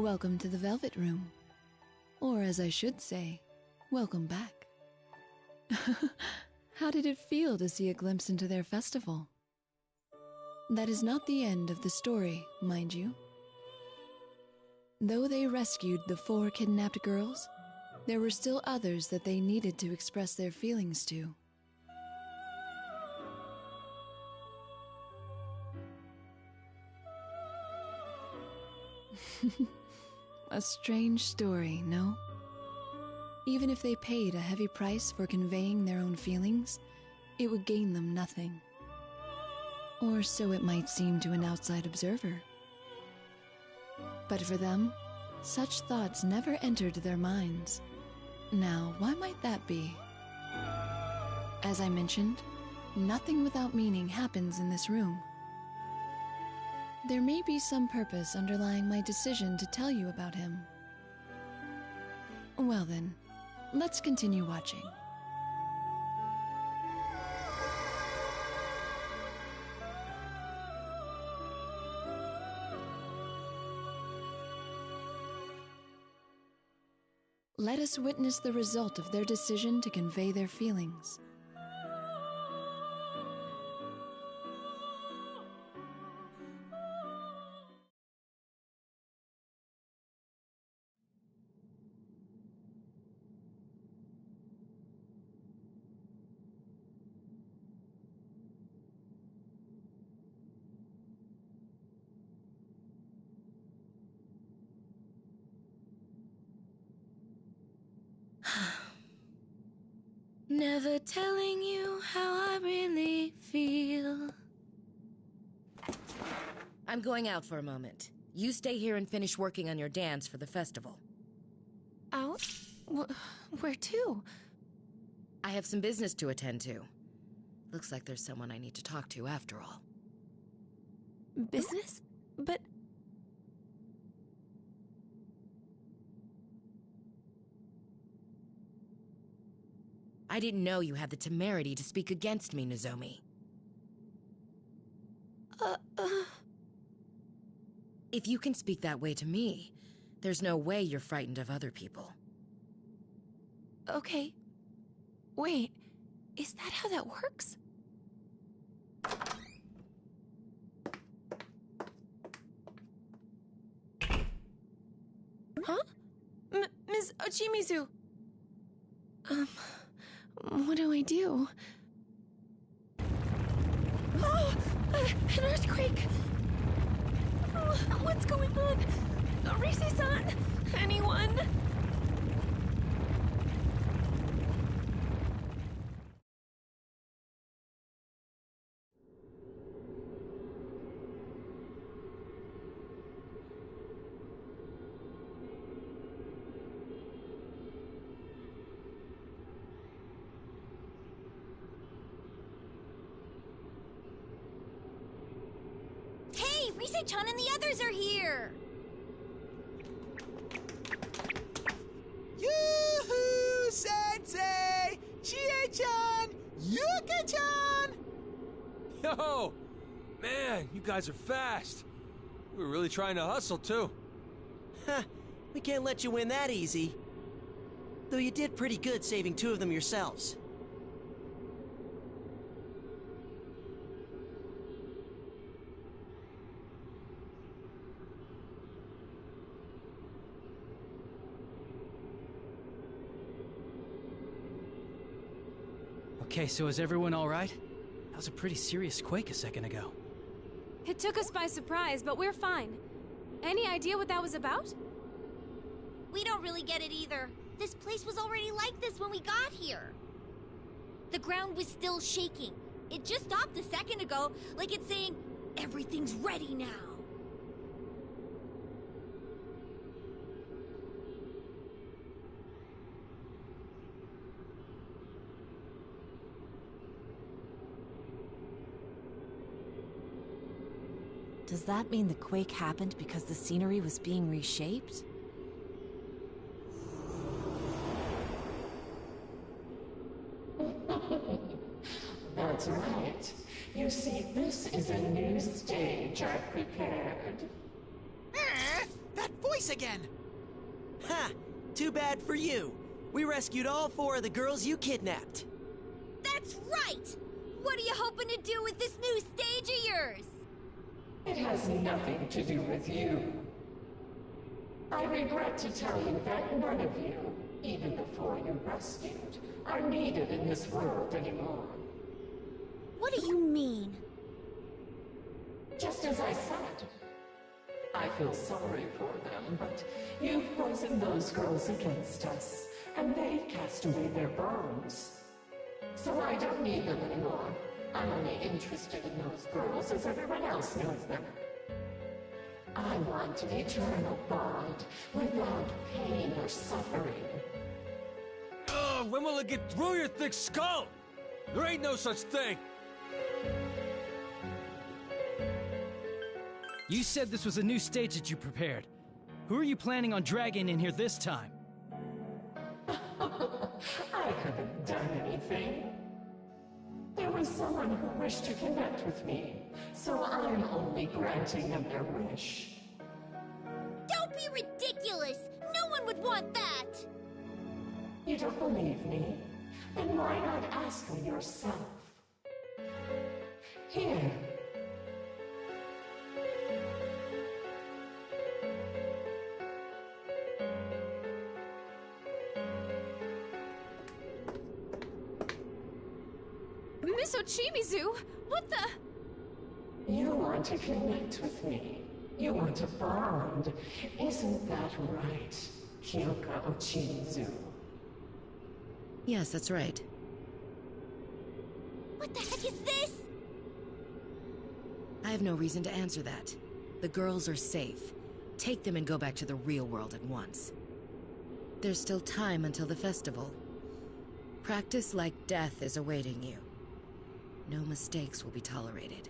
Welcome to the Velvet Room. Or as I should say, welcome back. How did it feel to see a glimpse into their festival? That is not the end of the story, mind you. Though they rescued the 4 kidnapped girls, there were still others that they needed to express their feelings to. A strange story, no? Even if they paid a heavy price for conveying their own feelings, it would gain them nothing. Or so it might seem to an outside observer. But for them, such thoughts never entered their minds. Now, why might that be? As I mentioned, nothing without meaning happens in this room. There may be some purpose underlying my decision to tell you about him. Well then, let's continue watching. Let us witness the result of their decision to convey their feelings. Never telling you how I really feel. I'm going out for a moment. You stay here and finish working on your dance for the festival. Out? Where to? I have some business to attend to. Looks like there's someone I need to talk to after all. Business? But... I didn't know you had the temerity to speak against me, Nozomi. If you can speak that way to me, there's no way you're frightened of other people. Okay. Wait, is that how that works? Huh? Ms. Ochimizu! What do I do? Oh! An earthquake! What's going on? Risi-san! Anyone? Rise-chan and the others are here! Yoo-hoo, Sensei! Chie-chan! Yuka-chan! Yo! Man, you guys are fast. We were really trying to hustle, too. Huh, we can't let you win that easy. Though you did pretty good saving 2 of them yourselves. Okay, so is everyone all right? That was a pretty serious quake a second ago. It took us by surprise, but we're fine. Any idea what that was about? We don't really get it either. This place was already like this when we got here. The ground was still shaking. It just stopped a second ago, like it's saying, everything's ready now. Does that mean the quake happened because the scenery was being reshaped? That's right. You see, this is a new stage I've prepared. That voice place again! Ha! Too bad for you. We rescued all 4 of the girls you kidnapped. That's right! What are you hoping to do with this new stage of yours? It has nothing to do with you. I regret to tell you that none of you, even the 4 you rescued, are needed in this world anymore. What do you mean? Just as I said. I feel sorry for them, but you've poisoned those girls against us, and they've cast away their bones. So I don't need them anymore. I'm only interested in those girls as everyone else knows them. I want an eternal bond without pain or suffering. Oh, when will it get through your thick skull? There ain't no such thing. You said this was a new stage that you prepared. Who are you planning on dragging in here this time? I haven't done anything. There was someone who wished to connect with me, so I'm only granting them their wish. Don't be ridiculous! No one would want that! You don't believe me? Then why not ask me yourself? Here. Miss Ochimizu, what the? You want to connect with me. You want a bond. Isn't that right, Kyoka Ochimizu? Yes, that's right. What the heck is this? I have no reason to answer that. The girls are safe. Take them and go back to the real world at once. There's still time until the festival. Practice like death is awaiting you. No mistakes will be tolerated.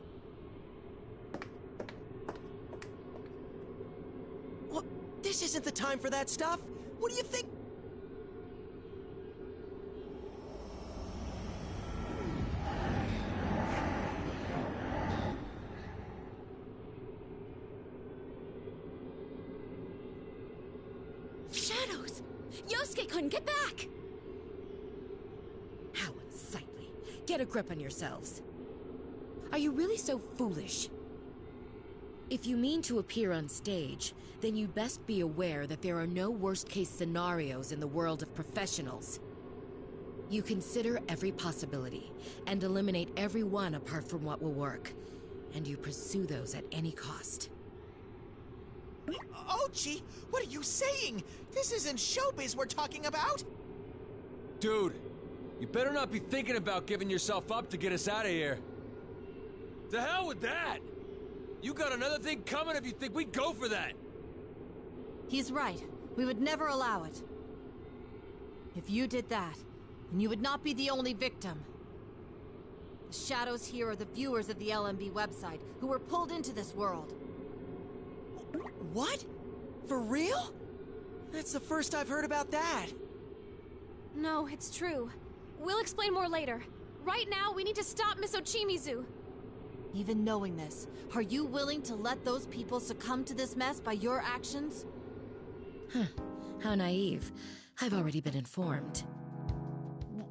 What? This isn't the time for that stuff. What do you think? Shadows! Yosuke-kun, get back! How unsightly. Get a grip on yourselves. Are you really so foolish? If you mean to appear on stage, then you'd best be aware that there are no worst-case scenarios in the world of professionals. You consider every possibility, and eliminate every one apart from what will work. And you pursue those at any cost. Ochi, what are you saying? This isn't showbiz we're talking about! Dude, you better not be thinking about giving yourself up to get us out of here. The hell with that! You got another thing coming if you think we'd go for that! He's right. We would never allow it. If you did that, then you would not be the only victim. The shadows here are the viewers of the LMB website who were pulled into this world. What? For real? That's the first I've heard about that. No, it's true. We'll explain more later. Right now, we need to stop Miss Ochimizu. Even knowing this, are you willing to let those people succumb to this mess by your actions? Huh. How naive. I've already been informed.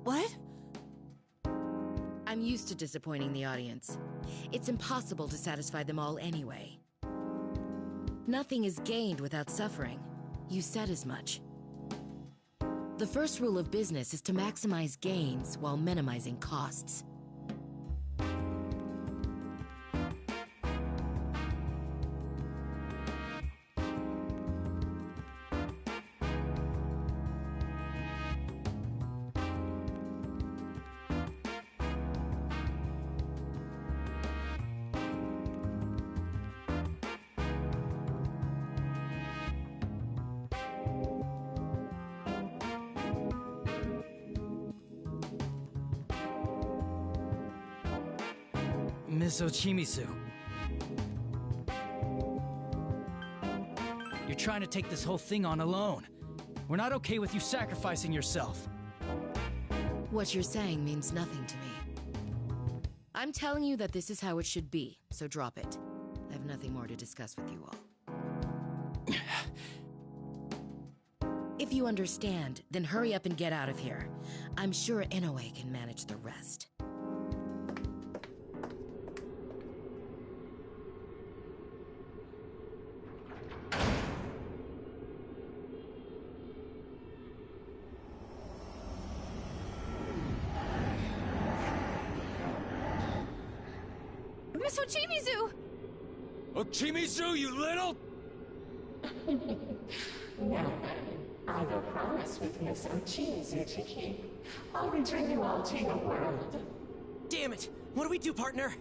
What? I'm used to disappointing the audience. It's impossible to satisfy them all anyway. Nothing is gained without suffering. You said as much. The first rule of business is to maximize gains while minimizing costs. Miss Ochimizu. You're trying to take this whole thing on alone. We're not okay with you sacrificing yourself. What you're saying means nothing to me. I'm telling you that this is how it should be, so drop it. I have nothing more to discuss with you all. If you understand, then hurry up and get out of here. I'm sure Inoue can manage the rest. Miss Ochimizu! Ochimizu, you little... Now then, I have a promise with Miss Ochimizu to keep. I'll return you all to your world. Damn it! What do we do, partner?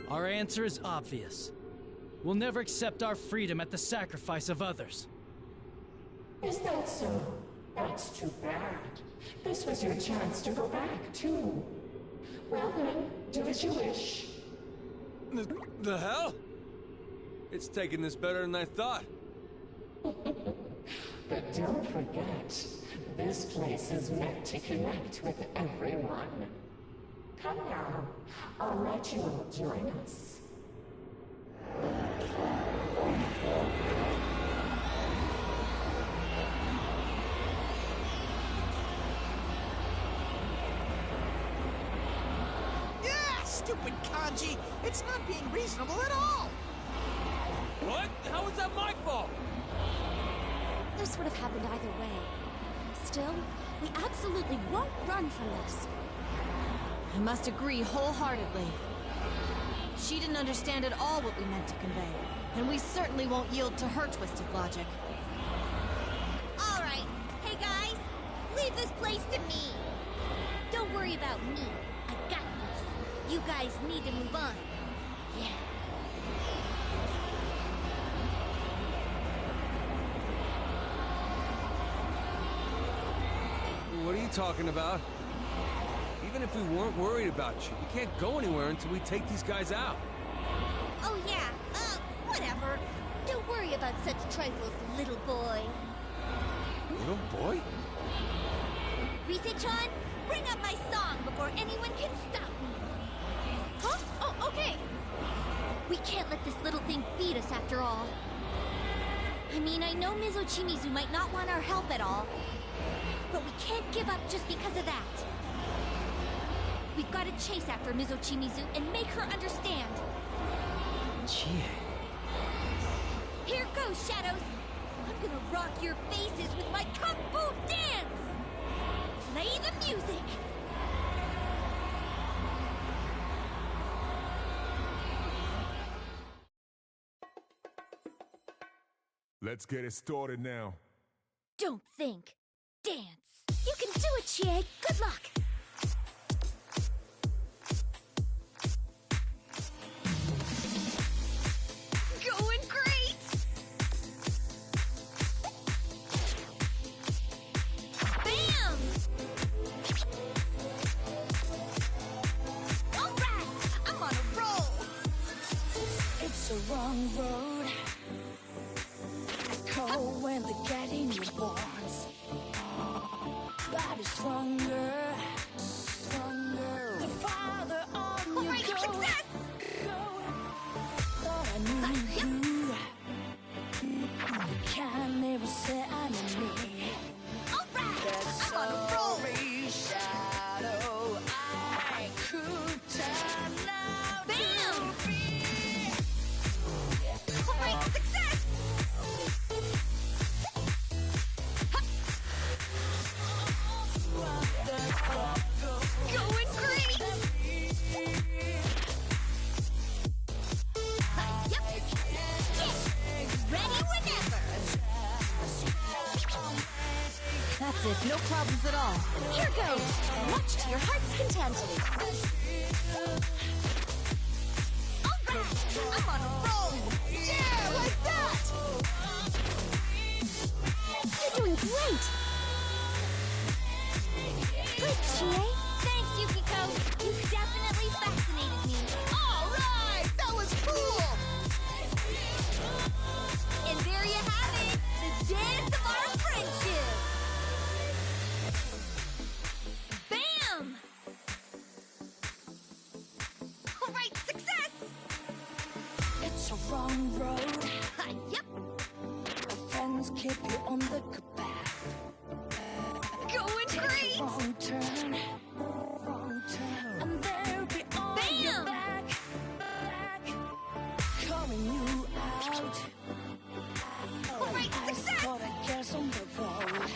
Our answer is obvious. We'll never accept our freedom at the sacrifice of others. Is that so? That's too bad. This was your chance to go back, too. Well then, do as you wish. The hell? It's taking this better than I thought. But don't forget, this place is meant to connect with everyone. Come now, I'll let you all join us. Yeah, stupid Kanji! It's not being reasonable at all! What? How was that my fault? This would have happened either way. Still, we absolutely won't run from this. I must agree wholeheartedly. She didn't understand at all what we meant to convey, and we certainly won't yield to her twisted logic. All right. Hey, guys. Leave this place to me. Don't worry about me. I got this. You guys need to move on. Yeah. What are you talking about? Even if we weren't worried about you, we can't go anywhere until we take these guys out. Oh, yeah. Whatever. Don't worry about such trifles, little boy. Little boy? Rise-chan, bring up my song before anyone can stop me. Huh? Oh, okay. We can't let this little thing beat us after all. I mean, I know Ms. Ochimizu might not want our help at all, but we can't give up just because of that. We've got to chase after Ms. Ochimizu and make her understand. Chie. Here goes, Shadows! I'm gonna rock your faces with my Kung Fu dance! Play the music! Let's get it started now. Don't think. Dance. You can do it, Chie. Good luck. Going great! Bam! All right, I'm on a roll. It's a wrong road. Cold when the getting you wants. Body stronger, stronger. The farther on you go. Success! Thought I knew you. You can never say I'm in me. All right, I'm on a roll. Shadow, I could turn now. Bam! All right, success! Going great! Yep. Yeah. Ready whenever. That's it, no problems at all. Here goes. Watch to your heart's content. All right, I'm on a roll. Yeah, like that. You're doing great. Good, Chie. Thanks, Yukiko. You definitely fascinated me. All right! That was cool! And there you have it, the dance of our friendship. Bam! wrong road. Yep. Friends keep you on the good path. Going great. Wrong turn, and they'll be on your back, calling you out. Great success. For the girls on the road,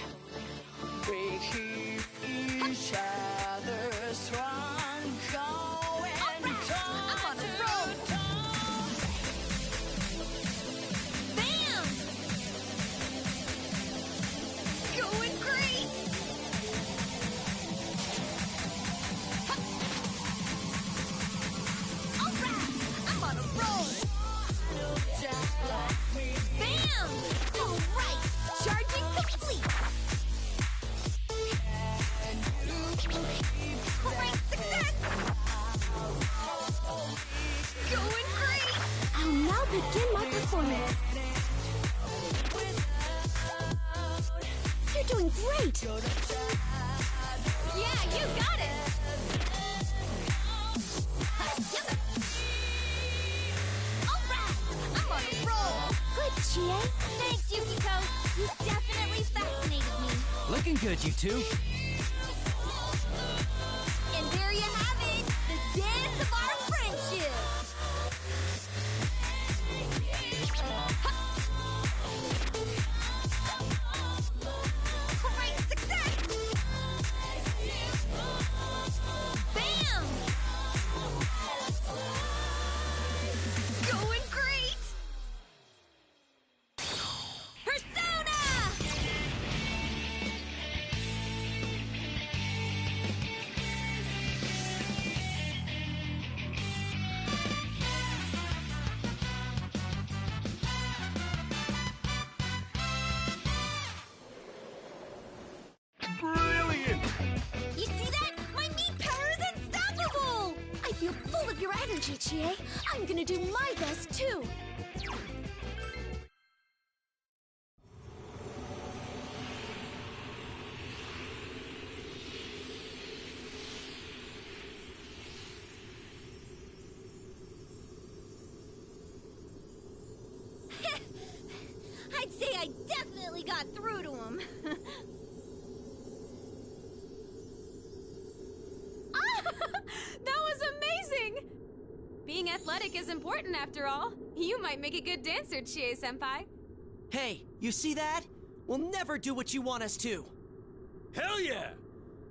we keep each other strong, going I'm on a roll. Bam! Going great. All right, I'm on a roll. Bam! All right, charging complete. Great success. Going great. I'll now begin my performance. You're doing great! Yeah, you got it. All right, I'm on a roll. Good, Chie. Thanks, Yukiko. You definitely fascinated me. Looking good, you two. And there you have it, the dance of our friendship. Great success! Bam! Going great! Persona! Brilliant! You see that? My meat power is unstoppable! I feel full of your energy, Chie. I'm gonna do my best, too. I'd say I definitely got through to him. That was amazing! Being athletic is important, after all. You might make a good dancer, Chie-senpai. Hey, you see that? We'll never do what you want us to. Hell yeah!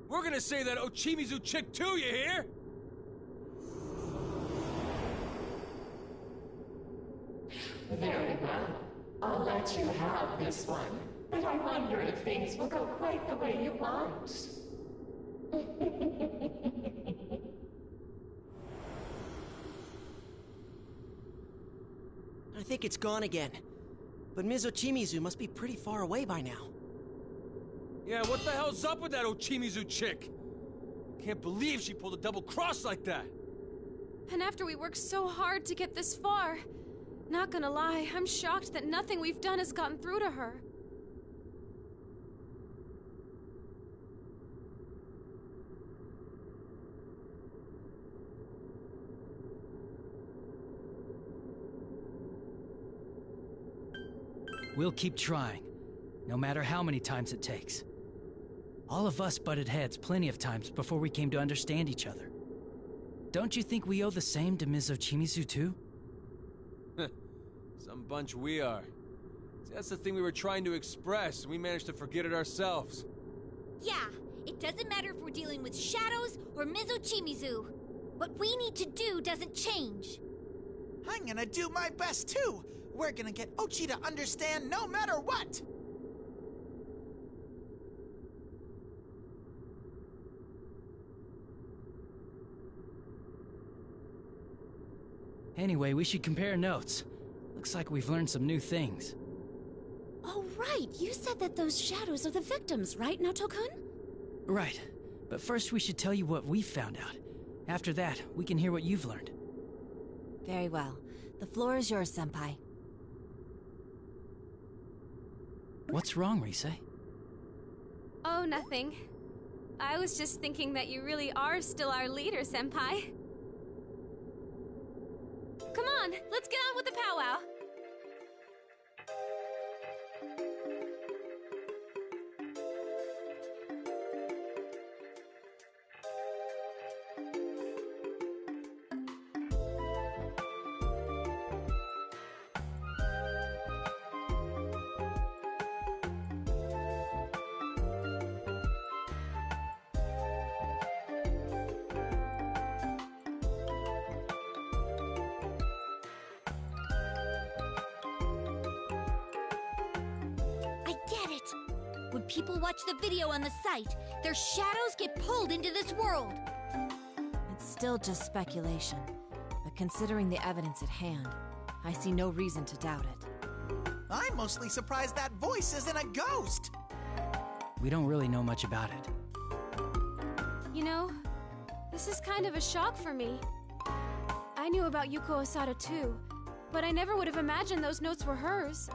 We're gonna say that Ochimizu chick too, you hear? Very well. I'll let you have this one. But I wonder if things will go quite the way you want. I think it's gone again. But Ms. Ochimizu must be pretty far away by now. Yeah, what the hell's up with that Ochimizu chick? Can't believe she pulled a double cross like that. And after we worked so hard to get this far, not gonna lie, I'm shocked that nothing we've done has gotten through to her. We'll keep trying, no matter how many times it takes. All of us butted heads plenty of times before we came to understand each other. Don't you think we owe the same to Ms. Ochimizu too? Some bunch we are. See, that's the thing we were trying to express, and we managed to forget it ourselves. Yeah, it doesn't matter if we're dealing with shadows or Ms. Ochimizu. What we need to do doesn't change. I'm gonna do my best too. We're gonna get Ochi to understand no matter what. Anyway, we should compare notes. Looks like we've learned some new things. Oh, right. You said that those shadows are the victims, right, Naoto-kun? Right. But first we should tell you what we found out. After that, we can hear what you've learned. Very well. The floor is yours, Senpai. What's wrong, Rise? Oh, nothing. I was just thinking that you really are still our leader, Senpai. Come on, let's get on with the powwow. When people watch the video on the site, their shadows get pulled into this world. It's still just speculation, but considering the evidence at hand, I see no reason to doubt it. I'm mostly surprised that voice isn't a ghost. We don't really know much about it. You know, this is kind of a shock for me. I knew about Yuko Osada too, but I never would have imagined those notes were hers.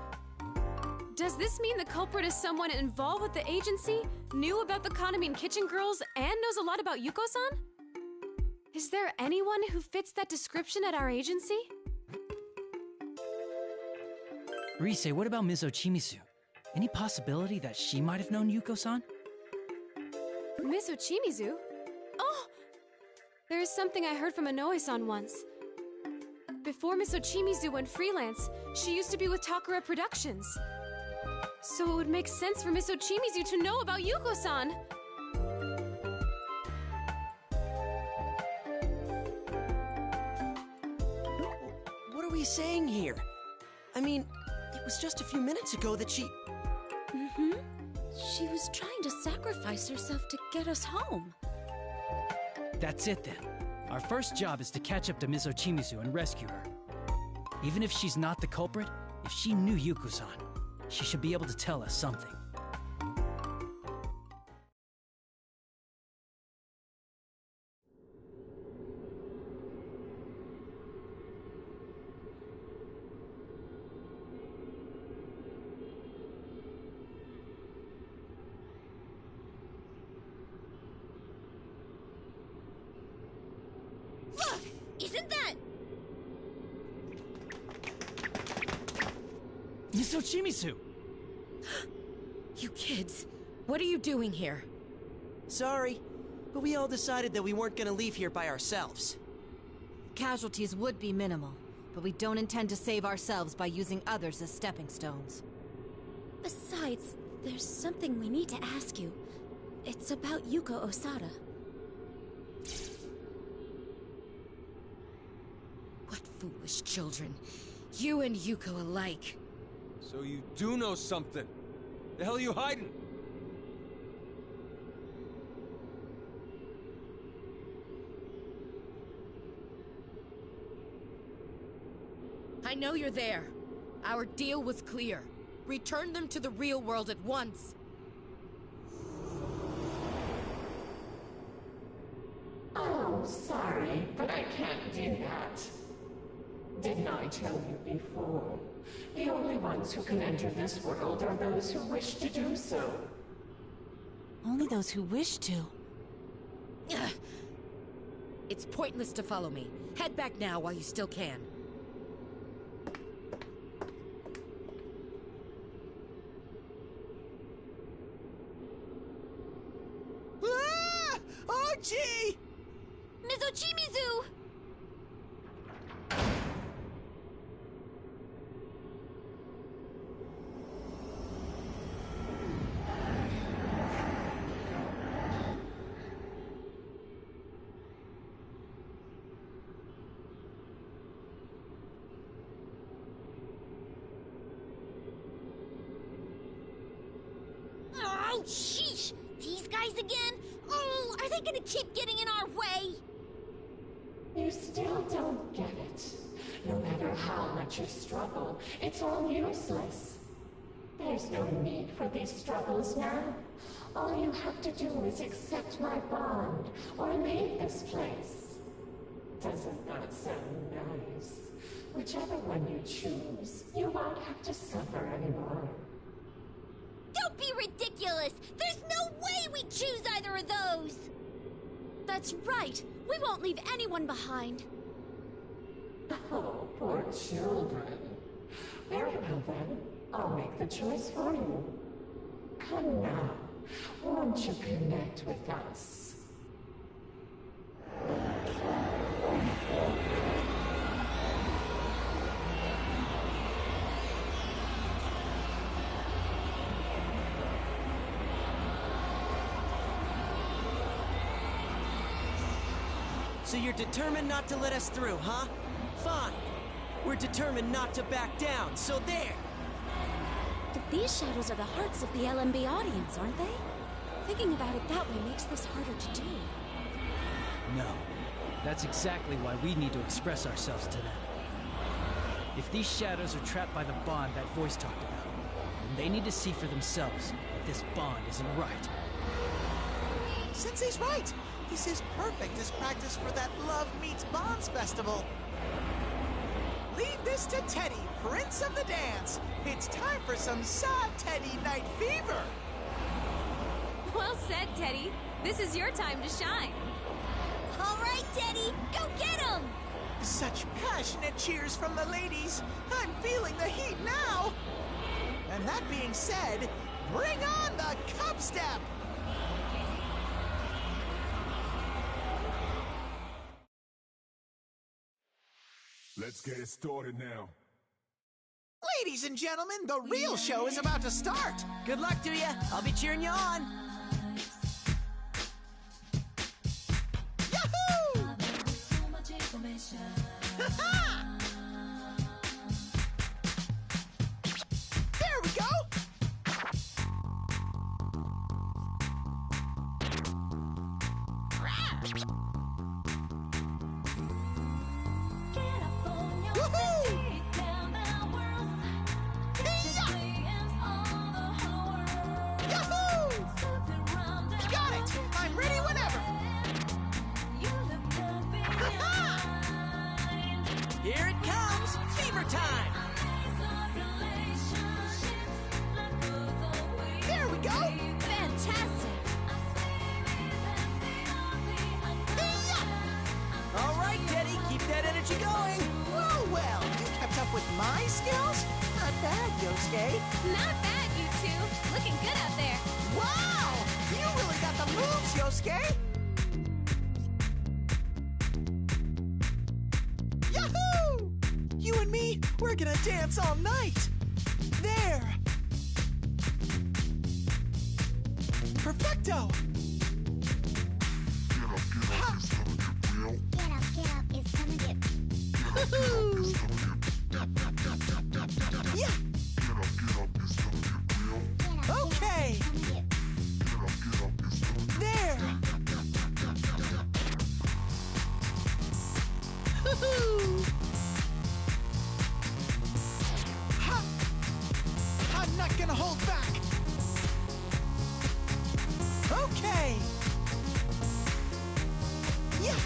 Does this mean the culprit is someone involved with the agency, knew about the Konami Kitchen Girls, and knows a lot about Yuko-san? Is there anyone who fits that description at our agency? Rise, what about Ms. Ochimizu? Any possibility that she might have known Yuko-san? Ms. Ochimizu? Oh! There is something I heard from Inoue-san once. Before Ms. Ochimizu went freelance, she used to be with Takara Productions. So it would make sense for Miss Ochimizu to know about Yuko-san! What are we saying here? I mean, it was just a few minutes ago that she... Mm-hmm. She was trying to sacrifice herself to get us home. That's it then. Our first job is to catch up to Ms. Ochimizu and rescue her. Even if she's not the culprit, if she knew Yuko-san, she should be able to tell us something. Look! Isn't that... Miss Ochimizu! You kids, what are you doing here? Sorry, but we all decided that we weren't gonna leave here by ourselves. Casualties would be minimal, but we don't intend to save ourselves by using others as stepping stones. Besides, there's something we need to ask you. It's about Yuko Osada. What foolish children. You and Yuko alike. So you do know something. The hell are you hiding? I know you're there. Our deal was clear. Return them to the real world at once. Oh, sorry, but I can't do that. Didn't I tell you before? The only ones who can enter this world are those who wish to do so. Only those who wish to. Ugh. It's pointless to follow me. Head back now while you still can. Ah! Ochi! Ms. Ochimizu! Oh, sheesh! These guys again? Oh, are they gonna keep getting in our way? You still don't get it. No matter how much you struggle, it's all useless. There's no need for these struggles now. All you have to do is accept my bond, or leave this place. Doesn't that sound nice? Whichever one you choose, you won't have to suffer anymore. Don't be ridiculous! There's no way we choose either of those! That's right! We won't leave anyone behind! Oh, Poor children. Very well then, I'll make the choice for you. Come now, won't you connect with us? So you're determined not to let us through, huh? Fine. We're determined not to back down, so there! But these shadows are the hearts of the LMB audience, aren't they? Thinking about it that way makes this harder to do. No. That's exactly why we need to express ourselves to them. If these shadows are trapped by the bond that voice talked about, then they need to see for themselves that this bond isn't right. Sensei's right! This is perfect as practice for that Love Meets Bonds festival. Leave this to Teddy, Prince of the Dance. It's time for some sad Teddy Night Fever. Well said, Teddy. This is your time to shine. All right, Teddy, go get him! Such passionate cheers from the ladies. I'm feeling the heat now. And that being said, bring on the cup step. Let's get it started now. Ladies and gentlemen, the real show is about to start. Good luck to you. I'll be cheering you on. Yahoo! There we go. Here it comes! Fever time! There we go! Fantastic! All right, Teddy, keep that energy going! Well, you kept up with my skills? Not bad, Yosuke. Not bad, you two. Looking good out there. Wow! You really got the moves, Yosuke! Yahoo! You and me, we're gonna dance all night! There! Perfecto! Get up, it's gonna get... Woohoo! Yeah! Okay! There! Woohoo! Ha! I'm not gonna hold back! Okay! Yeah!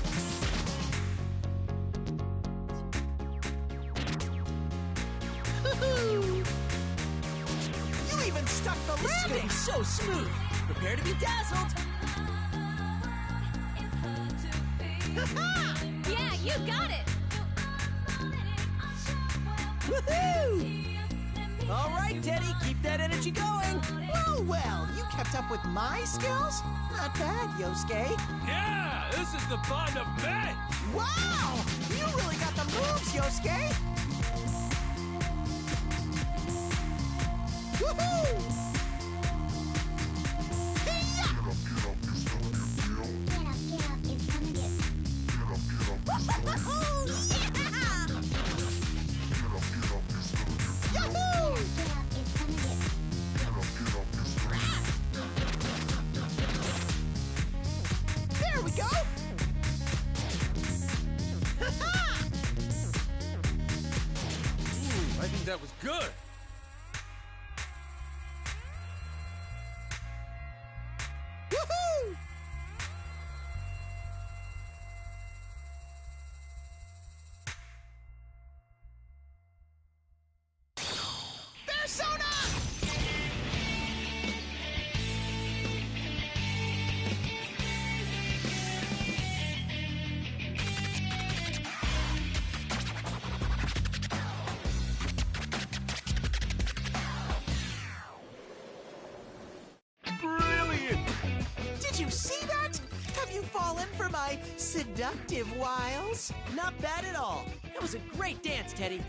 Woohoo! You even stuck the This is gonna landing! be so smooth! Prepare to be dazzled! Yeah, you got it. Woohoo! All right, Teddy, keep that energy going! Well, you kept up with my skills? Not bad, Yosuke. Yeah, this is the bond of men! Wow! You really got the moves, Yosuke! Woohoo! There we go! I think that was good. Woohoo! Persona! seductive, Wiles. Not bad at all. That was a great dance, Teddy.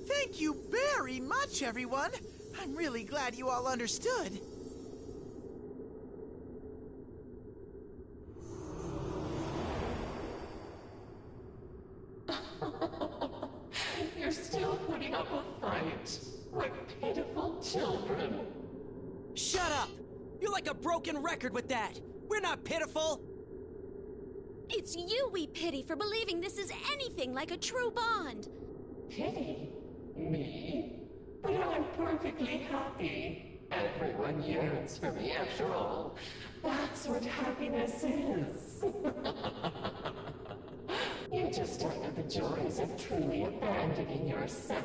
Thank you very much, everyone. I'm really glad you all understood. You're still putting up a fight with pitiful children. Shut up! You're like a broken record with that. We're not pitiful. It's you we pity for believing this is anything like a true bond. Pity? Me? But I'm perfectly happy. Everyone yearns for me after all. That's what happiness is. You just don't know the joys of truly abandoning yourself.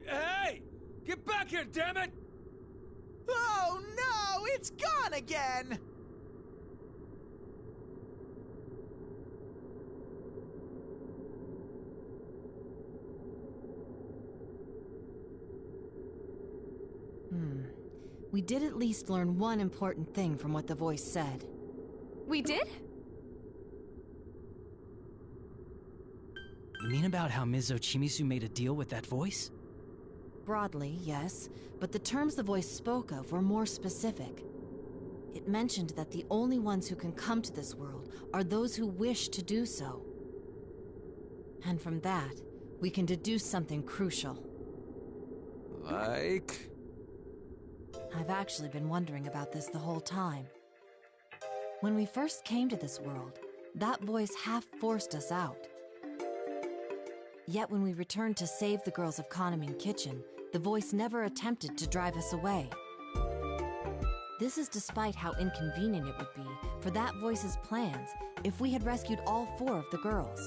Hey! Get back here, damn it! Oh no, it's gone again! We did at least learn one important thing from what the voice said. We did? You mean about how Ms. Ochimizu made a deal with that voice? Broadly, yes, but the terms the voice spoke of were more specific. It mentioned that the only ones who can come to this world are those who wish to do so. And from that, we can deduce something crucial. Like? I've actually been wondering about this the whole time. When we first came to this world, that voice half forced us out. Yet when we returned to save the girls of Kanamin Kitchen, the voice never attempted to drive us away. This is despite how inconvenient it would be for that voice's plans if we had rescued all 4 of the girls.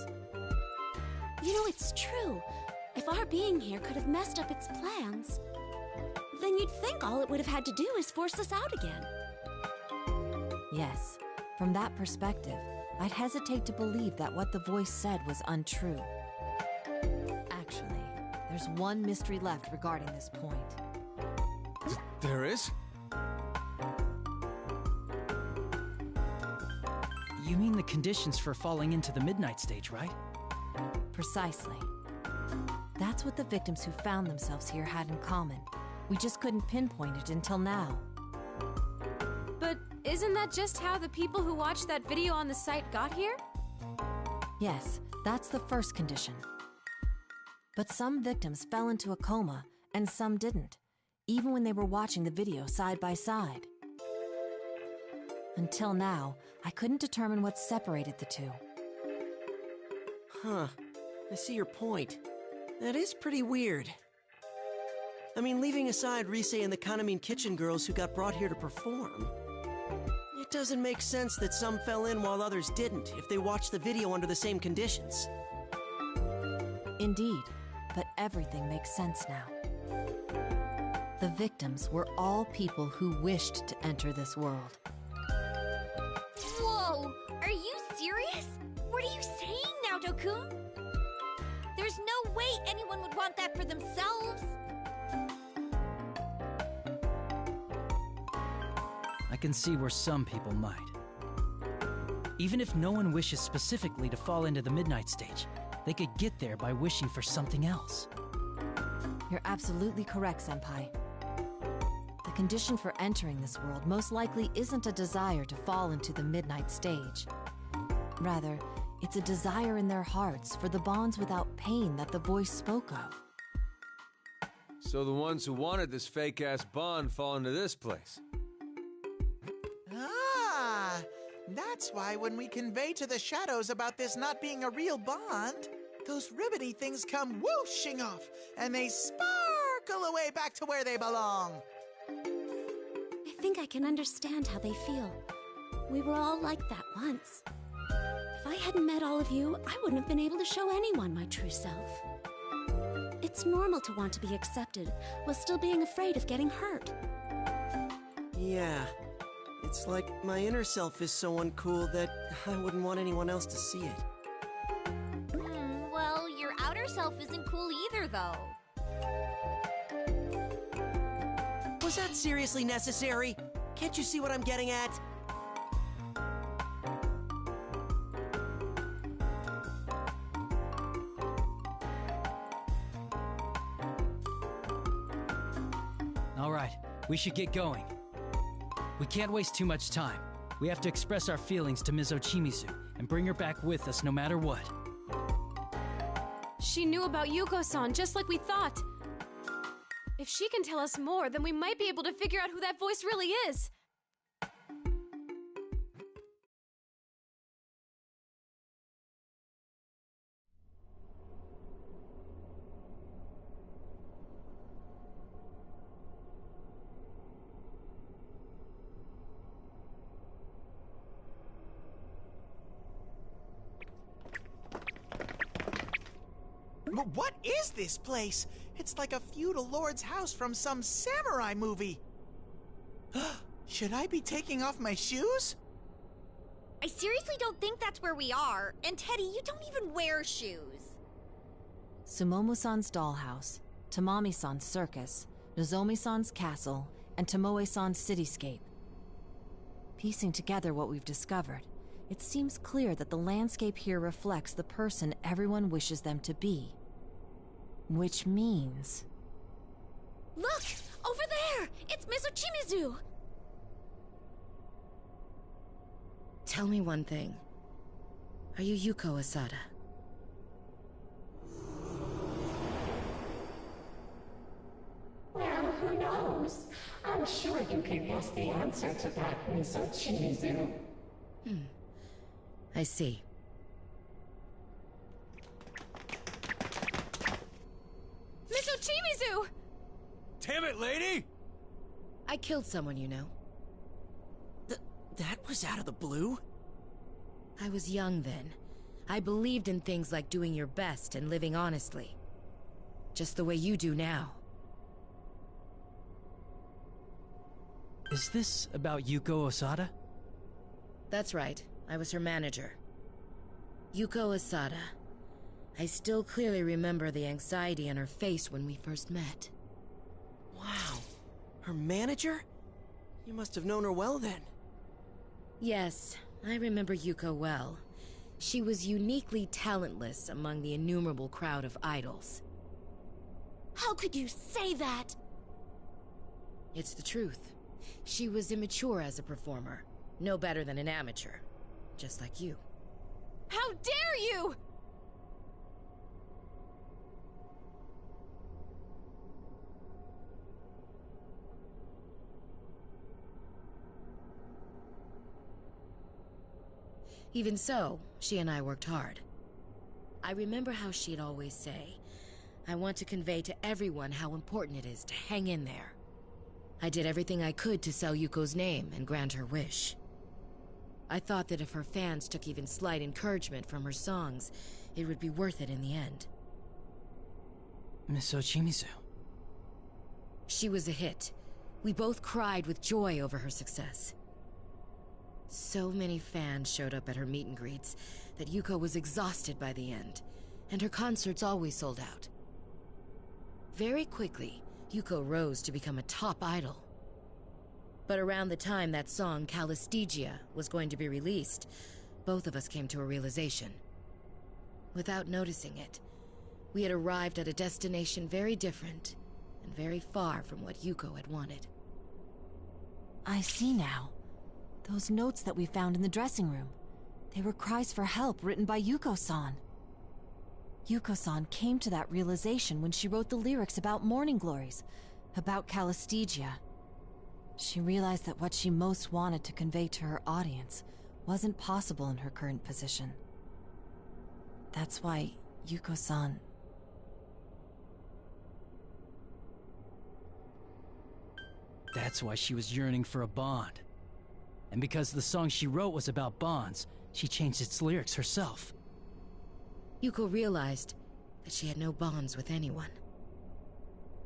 You know, it's true. If our being here could have messed up its plans, then you'd think all it would have had to do is force us out again. Yes, from that perspective, I'd hesitate to believe that what the voice said was untrue. Actually, there's one mystery left regarding this point. There is? You mean the conditions for falling into the Midnight Stage, right? Precisely. That's what the victims who found themselves here had in common. We just couldn't pinpoint it until now. But isn't that just how the people who watched that video on the site got here? Yes, that's the first condition. But some victims fell into a coma, and some didn't, even when they were watching the video side by side. Until now, I couldn't determine what separated the two. Huh. I see your point. That is pretty weird. I mean, leaving aside Rise and the Kanamin Kitchen girls who got brought here to perform, it doesn't make sense that some fell in while others didn't if they watched the video under the same conditions. Indeed, but everything makes sense now. The victims were all people who wished to enter this world. Whoa! Are you serious? What are you saying now, Dokun? There's no way anyone would want that for themselves. I can see where some people might. Even if no one wishes specifically to fall into the Midnight Stage, they could get there by wishing for something else. You're absolutely correct, Senpai. The condition for entering this world most likely isn't a desire to fall into the Midnight Stage. Rather, it's a desire in their hearts for the bonds without pain that the voice spoke of. So the ones who wanted this fake-ass bond fall into this place. Ah, that's why when we convey to the shadows about this not being a real bond, those ribbony things come whooshing off, and they sparkle sparkle away back to where they belong. I think I can understand how they feel. We were all like that once. If I hadn't met all of you, I wouldn't have been able to show anyone my true self. It's normal to want to be accepted while still being afraid of getting hurt. Yeah. It's like my inner self is so uncool that I wouldn't want anyone else to see it. Well, your outer self isn't cool either, though. Was that seriously necessary? Can't you see what I'm getting at? All right, we should get going. We can't waste too much time. We have to express our feelings to Ms. Ochimizu and bring her back with us no matter what. She knew about Yuko-san just like we thought. If she can tell us more, then we might be able to figure out who that voice really is. What is this place? It's like a feudal lord's house from some samurai movie. Should I be taking off my shoes? I seriously don't think that's where we are. And Teddy, you don't even wear shoes. Sumomo-san's dollhouse, Tamami-san's circus, Nozomi-san's castle, and Tomoe-san's cityscape. Piecing together what we've discovered, it seems clear that the landscape here reflects the person everyone wishes them to be. Which means... Look! Over there! It's Ms. Ochimizu! Tell me one thing. Are you Yuko Asada? Well, who knows? I'm sure you can guess the answer to that, Miss Ochimizu. I see. Miss Ochimizu! Damn it, lady! I killed someone, you know. That was out of the blue? I was young then. I believed in things like doing your best and living honestly. Just the way you do now. Is this about Yuko Osada? That's right. I was her manager. Yuko Asada. I still clearly remember the anxiety on her face when we first met. Wow. Her manager? You must have known her well then. Yes, I remember Yuko well. She was uniquely talentless among the innumerable crowd of idols. How could you say that? It's the truth. She was immature as a performer. No better than an amateur. Just like you. How dare you! Even so, she and I worked hard. I remember how she'd always say, I want to convey to everyone how important it is to hang in there. I did everything I could to sell Yuko's name and grant her wish. I thought that if her fans took even slight encouragement from her songs, it would be worth it in the end. Miss Ochimizu. She was a hit. We both cried with joy over her success. So many fans showed up at her meet and greets that Yuko was exhausted by the end, and her concerts always sold out. Very quickly, Yuko rose to become a top idol. But around the time that song, Calistigia, was going to be released, both of us came to a realization. Without noticing it, we had arrived at a destination very different and very far from what Yuko had wanted. I see now. Those notes that we found in the dressing room. They were cries for help written by Yuko-san. Yuko-san came to that realization when she wrote the lyrics about Morning Glories, about Calistigia. She realized that what she most wanted to convey to her audience wasn't possible in her current position. That's why Yuko-san... That's why she was yearning for a bond. And because the song she wrote was about bonds, she changed its lyrics herself. Yuko realized that she had no bonds with anyone.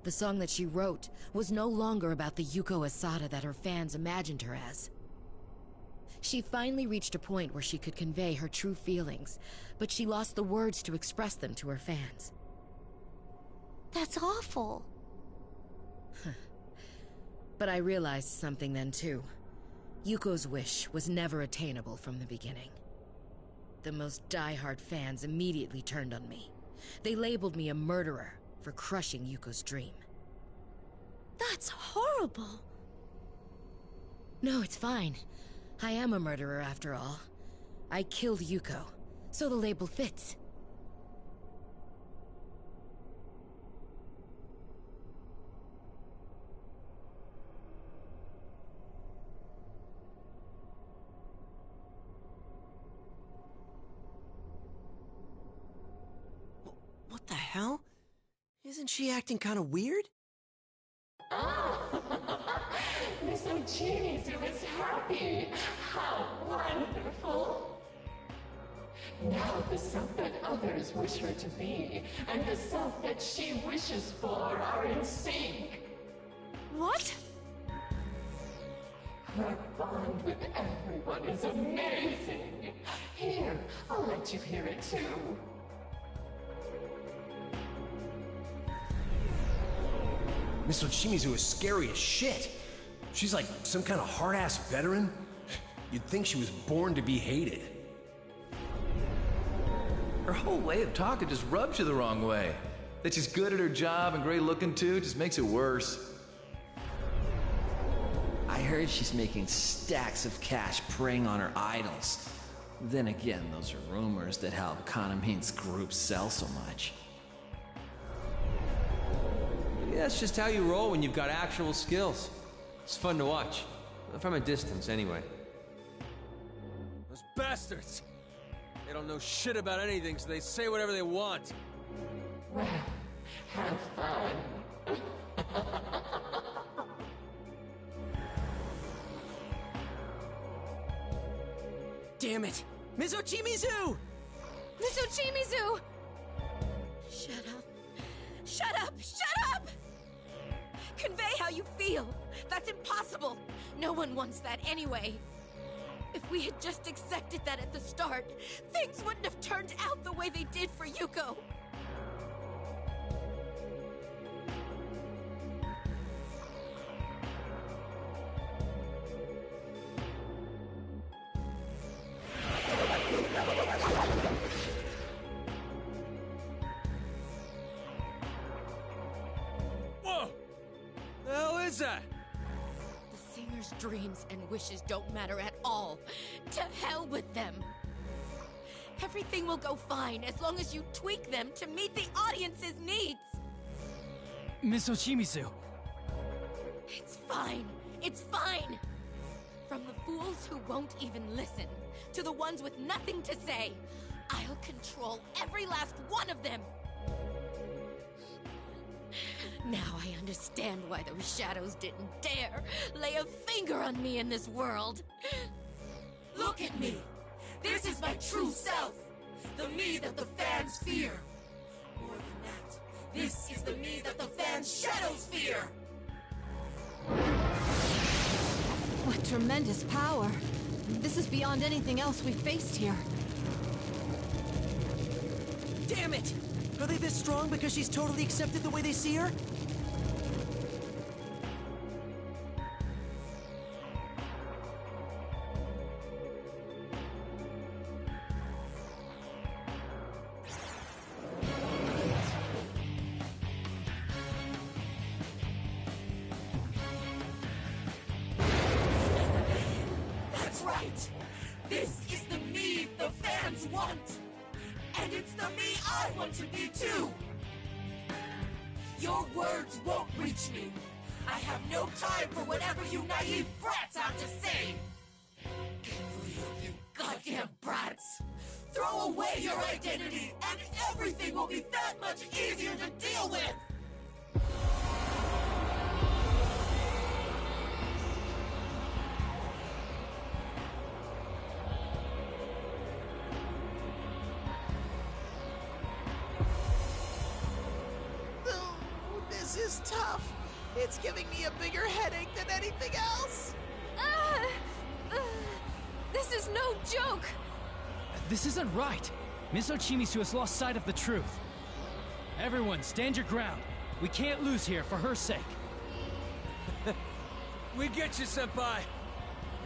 The song that she wrote was no longer about the Yuko Asada that her fans imagined her as. She finally reached a point where she could convey her true feelings, but she lost the words to express them to her fans. That's awful. But I realized something then too. Yuko's wish was never attainable from the beginning. The most die-hard fans immediately turned on me. They labeled me a murderer for crushing Yuko's dream. That's horrible. No, it's fine. I am a murderer after all. I killed Yuko, so the label fits. What the hell? Isn't she acting kind of weird? Miss Ochimizu is happy. How wonderful. Now the self that others wish her to be, and the self that she wishes for are in sync. What? Her bond with everyone is amazing. Here, I'll let you hear it too. Miss Ochimizu is scary as shit. She's like some kind of hard-ass veteran. You'd think she was born to be hated. Her whole way of talking just rubs you the wrong way. That she's good at her job and great looking too just makes it worse. I heard she's making stacks of cash preying on her idols. Then again, those are rumors that help Kanamin's group sell so much. Yeah, that's just how you roll when you've got actual skills. It's fun to watch. From a distance, anyway. Those bastards! They don't know shit about anything, so they say whatever they want. Well, have fun. Damn it! Ms. Ochimizu! Miss Ochimizu! Shut up. Shut up! Shut up! Convey how you feel. That's impossible. No one wants that anyway. If we had just accepted that at the start, things wouldn't have turned out the way they did for Yuko. Whoa! The hell is that? The singer's dreams and wishes don't matter at all. To hell with them. Everything will go fine as long as you tweak them to meet the audience's needs. Miss Ochimizu! It's fine. It's fine. From the fools who won't even listen, to the ones with nothing to say, I'll control every last one of them. Now I understand why those shadows didn't dare lay a finger on me in this world. Look at me! This is my true self! The me that the fans fear! More than that, this is the me that the fans' shadows fear! What tremendous power! This is beyond anything else we've faced here. Damn it! Are they this strong because she's totally accepted the way they see her? That's right! This is the me the fans want! And it's the me I want to be too! Your words won't reach me! I have no time for whatever you naive brats have to say! Get real, you goddamn brats! Throw away your identity, and everything will be that much easier to deal with! is tough. It's giving me a bigger headache than anything else. This is no joke! This isn't right. Miss Ochimizu has lost sight of the truth. Everyone, stand your ground. We can't lose here for her sake. We get you, Senpai.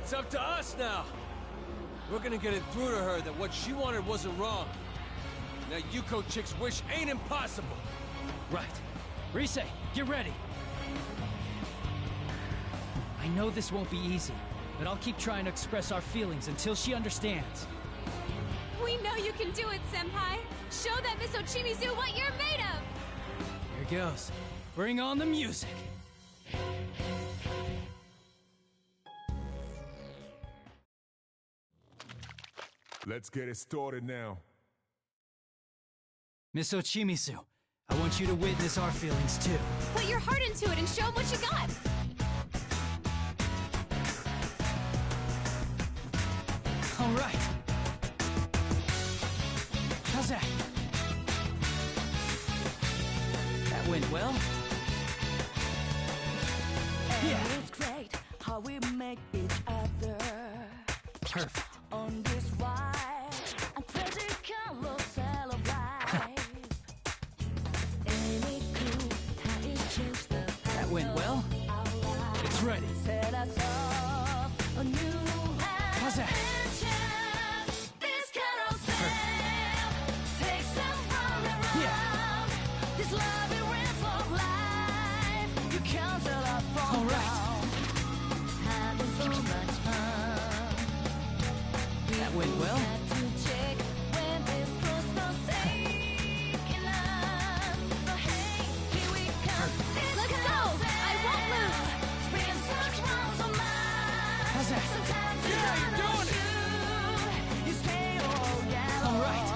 It's up to us now. We're gonna get it through to her that what she wanted wasn't wrong. That Yuko chick's wish ain't impossible. Right. Rise, get ready. I know this won't be easy, but I'll keep trying to express our feelings until she understands. We know you can do it, Senpai! Show that Miss Ochimizu what you're made of! Here goes. Bring on the music! Let's get it started now. Miss Ochimizu, I want you to witness our feelings too. Put your heart into it and show 'em what you got! All right. How's that? That went well? Yeah. It's great how we make each other Perfect. on this wide and crazy carousel of life. Ain't it cool how it changed the That went well? It's ready. set us off a new How's that? this carousel takes us round and round. This labyrinth of life, you can't tell us from All right. having so much fun. That went well? Had to check when this cosmos taking us. But hey, here we come. This Let's go! I won't lose! spin such rounds of mine. How's that? Sometimes Yeah, you're doing it! you stay all All right.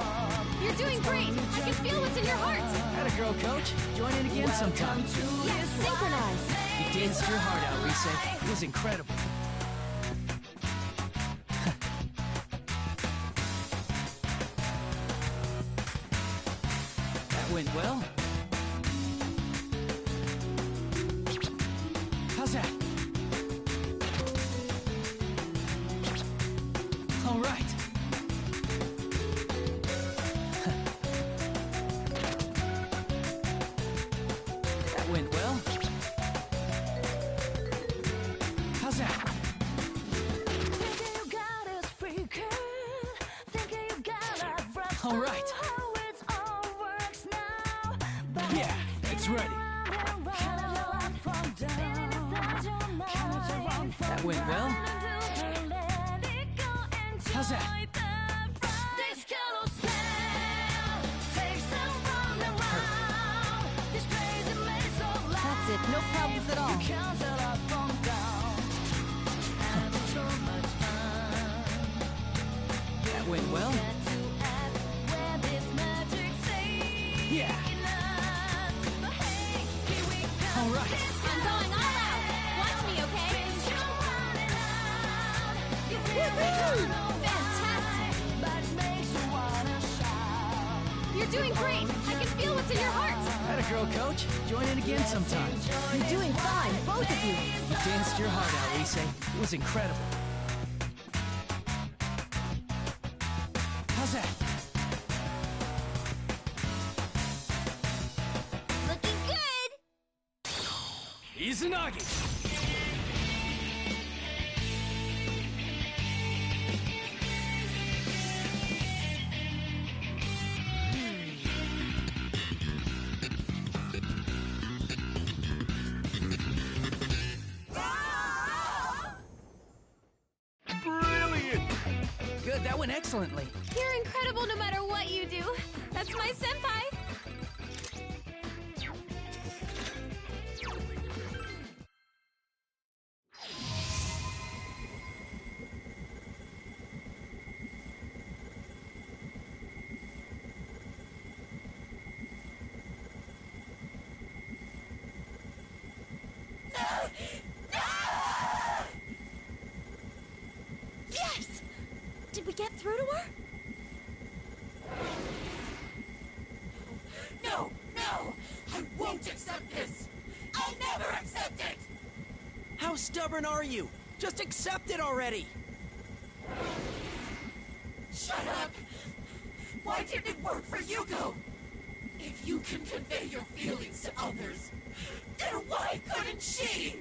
You're doing great! I can feel what's in your heart! Atta girl, coach. Join in again sometime. Yes, synchronize! You danced your heart out, Rise. It was incredible. That went well? How's that? All right. That went well? How's that? Thinking you got us freaking. Thinking you got us rough. All right. How it all works now. But Yeah, it's ready. That went well? How's that? This carousel takes us round and round. This crazy maze of life. That's it, no problems at all. You can't tell us from down. Having so much fun. That went well? Got to ask where this magic's taking Yeah. us. But hey, here we come. All right. I'm going all out! Watch me, okay? Spins you round and round. You feel Woohoo! no Fantastic! but it makes you wanna shout. You're doing great! I can feel what's in your heart! Atta girl, coach. Join in again sometime. You're doing fine, both of you. You danced your heart out, Rise. It was incredible. How's that? Looking good! Izanagi! Brilliant! Good, that went excellently. You're incredible no matter what you do! That's my senpai! Yes! Did we get through to her? No, no! I won't accept this! I'll never accept it! How stubborn are you? Just accept it already! Shut up! Why didn't it work for Yuko? If you can convey your feelings to others, then why couldn't she?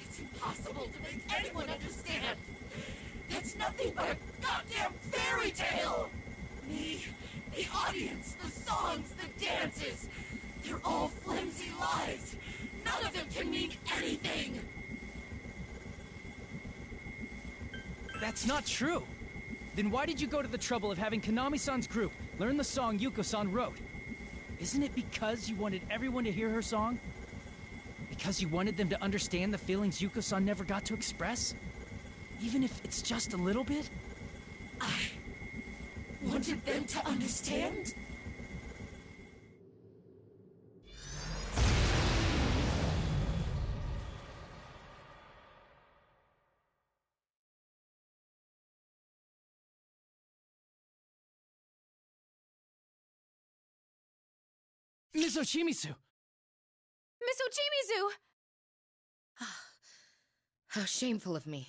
It's impossible to make anyone understand. That's nothing but a goddamn fairy tale! Me, the audience, the songs, the dances, they're all flimsy lies. None of them can mean anything! That's not true. Then why did you go to the trouble of having Konami-san's group learn the song Yuko-san wrote? Isn't it because you wanted everyone to hear her song? Because you wanted them to understand the feelings Yuko-san never got to express? Even if it's just a little bit? I wanted them to understand? Miss Ochimizu! Miss Ochimizu! How shameful of me.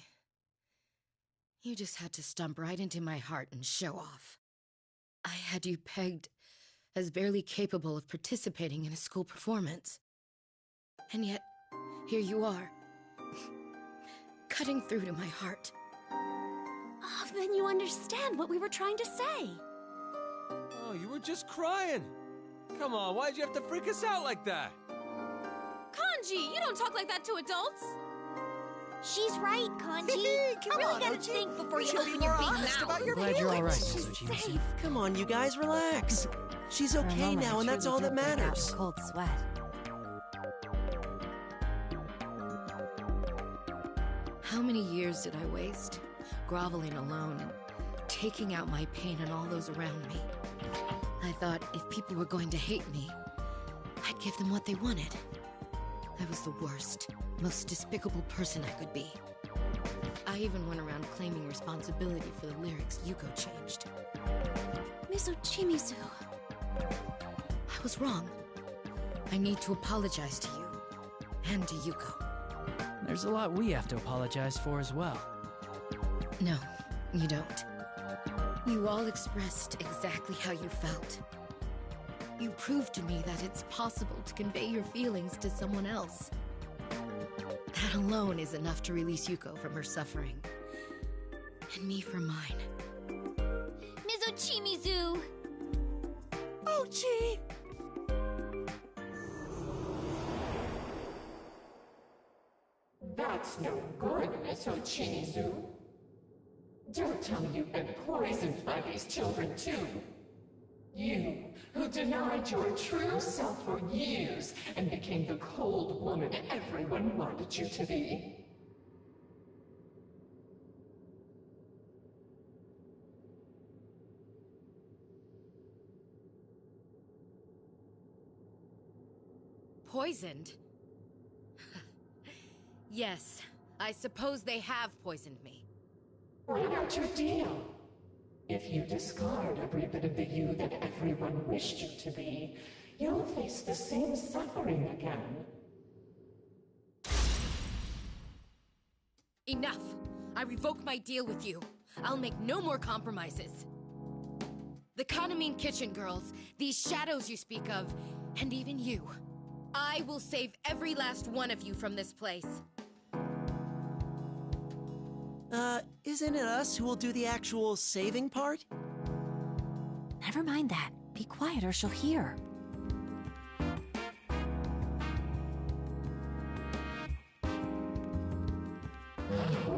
You just had to stomp right into my heart and show off. I had you pegged as barely capable of participating in a school performance. And yet, here you are, cutting through to my heart. Oh, then you understand what we were trying to say. Oh, you were just crying. Come on, why'd you have to freak us out like that? Kanji, you don't talk like that to adults! She's right, Kanji. You really gotta think before you open your big mouth. About your Glad you're all right, feelings. Miss Ochimizu. Come on, you guys, relax. She's For a okay moment, now, I and that's truly all that did break out in matters. Cold sweat. How many years did I waste groveling alone and taking out my pain on all those around me? I thought if people were going to hate me, I'd give them what they wanted. I was the worst, most despicable person I could be. I even went around claiming responsibility for the lyrics Yuko changed. Miss Ochimizu. I was wrong. I need to apologize to you and to Yuko. There's a lot we have to apologize for as well. No, you don't. You all expressed exactly how you felt. You proved to me that it's possible to convey your feelings to someone else. That alone is enough to release Yuko from her suffering. And me from mine. Miss Ochimizu! Ochi! That's no good, Miss Ochimizu. Don't tell me you've been poisoned by these children, too. You, who denied your true self for years and became the cold woman everyone wanted you to be. Poisoned? Yes, I suppose they have poisoned me. Why not your deal? If you discard every bit of the you that everyone wished you to be, you'll face the same suffering again. Enough! I revoke my deal with you. I'll make no more compromises. The Kanamine Kitchen girls, these shadows you speak of, and even you. I will save every last one of you from this place. Isn't it us who will do the actual saving part? Never mind that. Be quiet or she'll hear. Oh,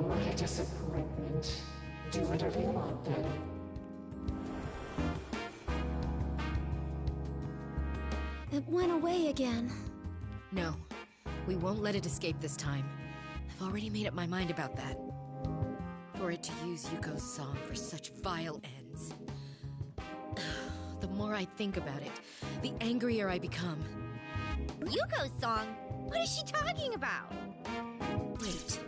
what a disappointment. Do whatever you want, then. It went away again. No, we won't let it escape this time. I've already made up my mind about that. For it to use Yuko's song for such vile ends. The more I think about it, the angrier I become. Yuko's song? What is she talking about? Wait.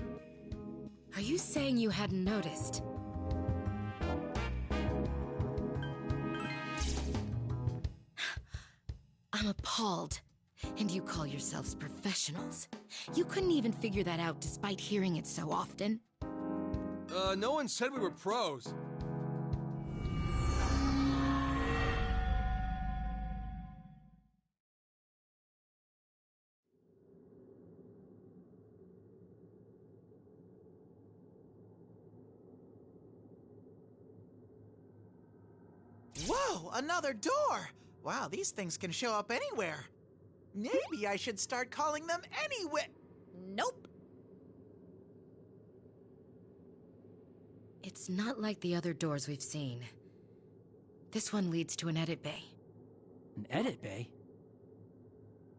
Are you saying you hadn't noticed? I'm appalled. And you call yourselves professionals. You couldn't even figure that out despite hearing it so often. No one said we were pros. Whoa, another door! Wow, these things can show up anywhere. Maybe I should start calling them anywhere. Nope. It's not like the other doors we've seen. This one leads to an edit bay. An edit bay?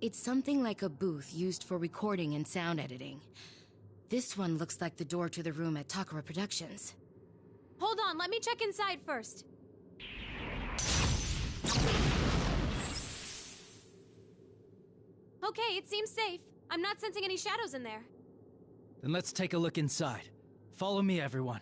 It's something like a booth used for recording and sound editing. This one looks like the door to the room at Takara Productions. Hold on, let me check inside first. Okay, it seems safe. I'm not sensing any shadows in there. Then let's take a look inside. Follow me, everyone.